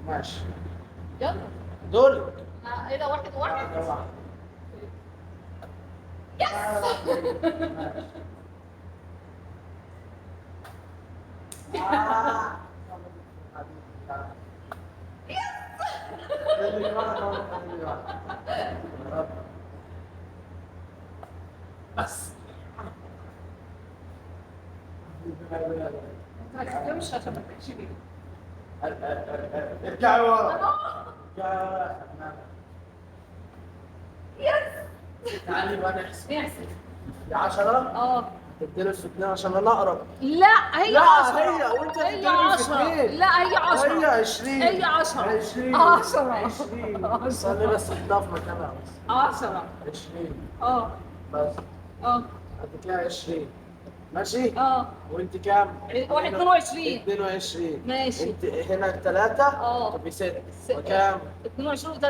ماشي. يلا. دول. ايه ده؟ واحد واحد. يس. بس ما تهزمش عشان ما تحكيش بيه. ارجعي ورا. ارجعي ورا. يس. تعالي بقى نحسب. نحسب. يا 10. اه. تديله في 2 عشان انا اقرب. لا هي لا 10. هي وانت هي تديني في 10. 2. لا هي 10. هي 20. هي 10. 20. 10. 20. استني بس تحطها في مكانها بس. 10. 20. اه. بس. اه. هديك لها 20. ماشي؟ اه. وانت كام؟ واحد 22. 22. ماشي. انت هنا الثلاثة اه. تبقي 6 وكام؟ 22 و3.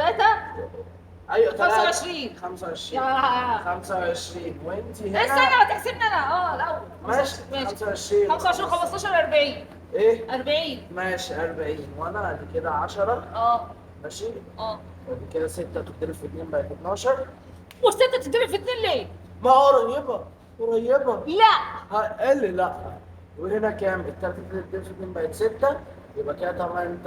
ايوه 3. 25. 25. يا 25 وانت استنى هنا. ما تحسبني انا الاول. ماشي 25. 25 15 40. ايه؟ 40. ماشي 40 وانا ادي كده 10. اه. ماشي؟ اه. ادي كده 6 تضرب في 2 بقت 12. والستة تتضرب في 2 ليه؟ ما قريبة. قريبة. لا. قال لي لا. وهنا كام؟ التلاتة تضرب في 2 بقت 6. يبقى كده 8.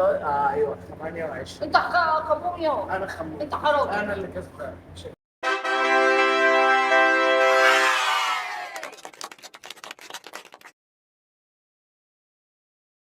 ايوه 28. انت خموم يا. انا خمون. انت حرام. انا اللي كسبان.